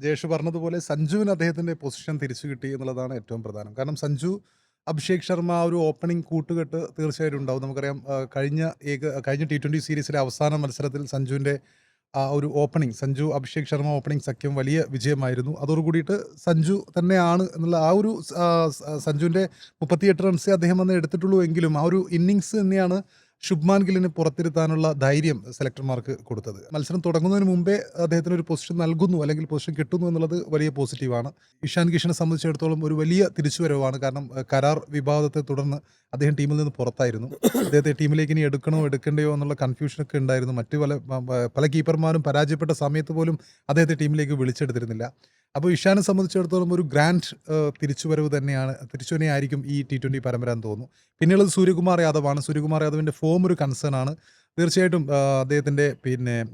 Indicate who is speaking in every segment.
Speaker 1: ജയേഷ് പറഞ്ഞതുപോലെ സഞ്ജുവിന് അദ്ദേഹത്തിൻ്റെ പൊസിഷൻ തിരിച്ചു കിട്ടി എന്നുള്ളതാണ് ഏറ്റവും പ്രധാനം. കാരണം സഞ്ജു, അഭിഷേക് ശർമ്മ ആ ഒരു ഓപ്പണിംഗ് കൂട്ടുകെട്ട് തീർച്ചയായിട്ടും ഉണ്ടാവും. നമുക്കറിയാം കഴിഞ്ഞ T20 സീരീസിലെ അവസാന മത്സരത്തിൽ സഞ്ജുവിൻ്റെ ആ ഒരു ഓപ്പണിംഗ്, സഞ്ജു അഭിഷേക് ശർമ്മ ഓപ്പണിംഗ് സഖ്യം വലിയ വിജയമായിരുന്നു. അതോടുകൂടിയിട്ട് സഞ്ജു തന്നെയാണ് എന്നുള്ള ആ ഒരു സഞ്ജുവിൻ്റെ 38 റൺസേ അദ്ദേഹം അന്ന് എടുത്തിട്ടുള്ളൂ എങ്കിലും ആ ഒരു ഇന്നിങ്സ് തന്നെയാണ് ശുഭ്മാൻ ഗില്ലിന് പുറത്തിരുത്താനുള്ള ധൈര്യം സെലക്ടർമാർക്ക് കൊടുത്തത്. മത്സരം തുടങ്ങുന്നതിന് മുമ്പേ അദ്ദേഹത്തിന് ഒരു പൊസിഷൻ നൽകുന്നു അല്ലെങ്കിൽ പൊസിഷൻ കിട്ടുന്നു എന്നുള്ളത് വലിയ പോസിറ്റീവാണ്. ഇഷാൻ കിഷനെ സംബന്ധിച്ചിടത്തോളം ഒരു വലിയ തിരിച്ചുവരവാണ്. കാരണം കരാർ വിവാദത്തെ തുടർന്ന് അദ്ദേഹം ടീമിൽ നിന്ന് പുറത്തായിരുന്നു. അദ്ദേഹത്തെ ടീമിലേക്ക് ഇനി എടുക്കണോ എടുക്കണ്ടയോ എന്നുള്ള കൺഫ്യൂഷനൊക്കെ ഉണ്ടായിരുന്നു. മറ്റു പല കീപ്പർമാരും പരാജയപ്പെട്ട സമയത്ത് പോലും അദ്ദേഹത്തെ ടീമിലേക്ക് വിളിച്ചെടുത്തിരുന്നില്ല. അപ്പോൾ ഇഷാനെ സംബന്ധിച്ചിടത്തോളം ഒരു ഗ്രാൻഡ് തിരിച്ചുവരവായിരിക്കും ഈ T20 പരമ്പര എന്ന് തോന്നുന്നു. പിന്നെയുള്ളത് സൂര്യകുമാർ യാദവാണ്. സൂര്യകുമാർ യാദവിൻ്റെ ഫോം ഒരു കൺസേൺ ആണ്. തീർച്ചയായിട്ടും അദ്ദേഹത്തിൻ്റെ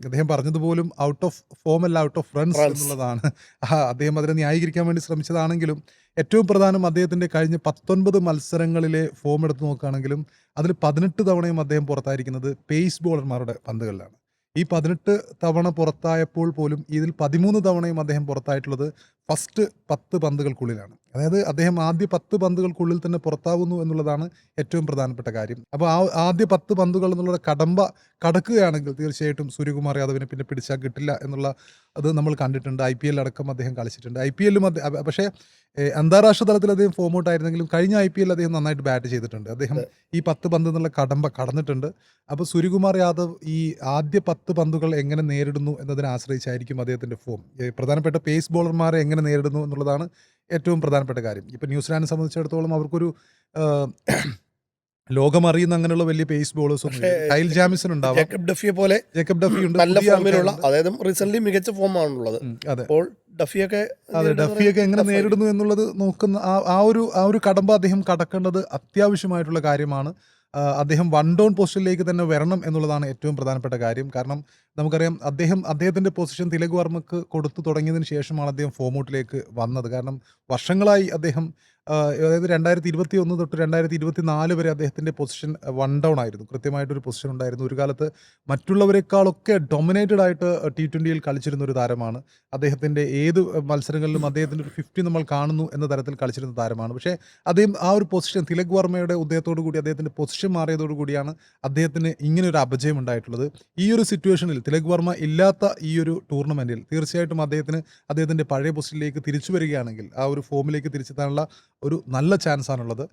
Speaker 1: അദ്ദേഹം പറഞ്ഞതുപോലും ഔട്ട് ഓഫ് ഫോം അല്ല, ഔട്ട് ഓഫ് റൺസ് എന്നുള്ളതാണ്. അദ്ദേഹം അതിനെ ന്യായീകരിക്കാൻ വേണ്ടി ശ്രമിച്ചതാണെങ്കിലും ഏറ്റവും പ്രധാനം അദ്ദേഹത്തിൻ്റെ കഴിഞ്ഞ 19 മത്സരങ്ങളിലെ ഫോം എടുത്ത് നോക്കുകയാണെങ്കിലും അതിൽ 18 തവണയും അദ്ദേഹം പുറത്തായിരിക്കുന്നത് പേസ് ബോളർമാരുടെ പന്തുകളിലാണ്. ഈ 18 തവണ പുറത്തായപ്പോൾ പോലും ഇതിൽ 13 തവണയും അദ്ദേഹം പുറത്തായിട്ടുള്ളത് ഫസ്റ്റ് 10 പന്തുകൾക്കുള്ളിലാണ്. അതായത് അദ്ദേഹം ആദ്യ 10 പന്തുകൾക്കുള്ളിൽ തന്നെ പുറത്താവുന്നു എന്നുള്ളതാണ് ഏറ്റവും പ്രധാനപ്പെട്ട കാര്യം. അപ്പോൾ ആദ്യ 10 പന്തുകൾ എന്നുള്ള കടക്കുകയാണെങ്കിൽ തീർച്ചയായിട്ടും സൂര്യകുമാർ യാദവിനെ പിന്നെ പിടിച്ചാൽ കിട്ടില്ല എന്നുള്ള അത് നമ്മൾ കണ്ടിട്ടുണ്ട്. IPL അടക്കം അദ്ദേഹം കളിച്ചിട്ടുണ്ട്. IPL-ലും പക്ഷേ അന്താരാഷ്ട്ര തലത്തിൽ അദ്ദേഹം ഫോം ഔട്ട് ആയിരുന്നെങ്കിലും കഴിഞ്ഞ IPL അദ്ദേഹം നന്നായിട്ട് ബാറ്റ് ചെയ്തിട്ടുണ്ട്. അദ്ദേഹം ഈ 10 പന്ത് എന്നുള്ള കടന്നിട്ടുണ്ട്. അപ്പോൾ സൂര്യകുമാർ യാദവ് ഈ ആദ്യ 10 പന്തുകൾ എങ്ങനെ നേരിടുന്നു എന്നതിനെ ആശ്രയിച്ചായിരിക്കും അദ്ദേഹത്തിൻ്റെ ഫോം. പ്രധാനപ്പെട്ട പേസ് ബോളർമാരെ എങ്ങനെ നേരിടുന്നു എന്നുള്ളതാണ് ഏറ്റവും പ്രധാനപ്പെട്ട കാര്യം. ഇപ്പോൾ ന്യൂസിലാൻഡിനെ സംബന്ധിച്ചിടത്തോളം അവർക്കൊരു ലോകമറിയുന്ന അങ്ങനെയുള്ള വലിയ പേസ് ബോളേഴ്സ് ഒന്നും കൈൽ ജാമിസൺ ഉണ്ടാവും,
Speaker 2: ജേക്കബ് ഡഫി ഉണ്ട്, നല്ല ഫോമിലുള്ള, അതായത് റീസെന്റ് മികച്ച ഫോമാണുള്ളത്.
Speaker 1: അതെ,
Speaker 2: ഡഫിയൊക്കെ
Speaker 1: എങ്ങനെ നേരിടുന്നു എന്നുള്ളത് നോക്കുന്ന ആ ഒരു കടമ്പ അദ്ദേഹം കടക്കേണ്ടത് അത്യാവശ്യമായിട്ടുള്ള കാര്യമാണ്. അദ്ദേഹം വൺ ഡൗൺ പൊസിഷനിലേക്ക് തന്നെ വരണം എന്നുള്ളതാണ് ഏറ്റവും പ്രധാനപ്പെട്ട കാര്യം. കാരണം നമുക്കറിയാം അദ്ദേഹത്തിൻ്റെ പൊസിഷൻ തിലക് വർമ്മക്ക് കൊടുത്തു തുടങ്ങിയതിന് ശേഷമാണ് അദ്ദേഹം ഫോം ഔട്ടിലേക്ക് വന്നത്. കാരണം വർഷങ്ങളായി അദ്ദേഹം അതായത് 2021 തൊട്ട് 2024 വരെ അദ്ദേഹത്തിൻ്റെ പൊസിഷൻ വൺ ഡൗൺ ആയിരുന്നു. കൃത്യമായിട്ടൊരു പൊസിഷൻ ഉണ്ടായിരുന്നു. ഒരു കാലത്ത് മറ്റുള്ളവരെക്കാളൊക്കെ ഡൊമിനേറ്റഡ് ആയിട്ട് T20യിൽ കളിച്ചിരുന്ന ഒരു താരമാണ്. അദ്ദേഹത്തിൻ്റെ ഏത് മത്സരങ്ങളിലും അദ്ദേഹത്തിൻ്റെ ഒരു 50 നമ്മൾ കാണുന്നു എന്ന തരത്തിൽ കളിച്ചിരുന്ന താരമാണ്. പക്ഷേ അദ്ദേഹം ആ ഒരു പൊസിഷൻ തിലക് വർമ്മയുടെ ഉദയത്തോടു കൂടി അദ്ദേഹത്തിൻ്റെ പൊസിഷൻ മാറിയതോടു കൂടിയാണ് അദ്ദേഹത്തിന് ഇങ്ങനൊരു അപജയം ഉണ്ടായിട്ടുള്ളത്. ഈ ഒരു സിറ്റുവേഷനിൽ തിലക് വർമ്മ ഇല്ലാത്ത ഈ ഒരു ടൂർണമെൻറ്റിൽ തീർച്ചയായിട്ടും അദ്ദേഹത്തിൻ്റെ പഴയ പൊസിഷനിലേക്ക് തിരിച്ചു വരികയാണെങ്കിൽ ആ ഒരു ഫോമിലേക്ക് തിരിച്ചെത്താനുള്ള ഒരു നല്ല ചാൻസാണുള്ളത്.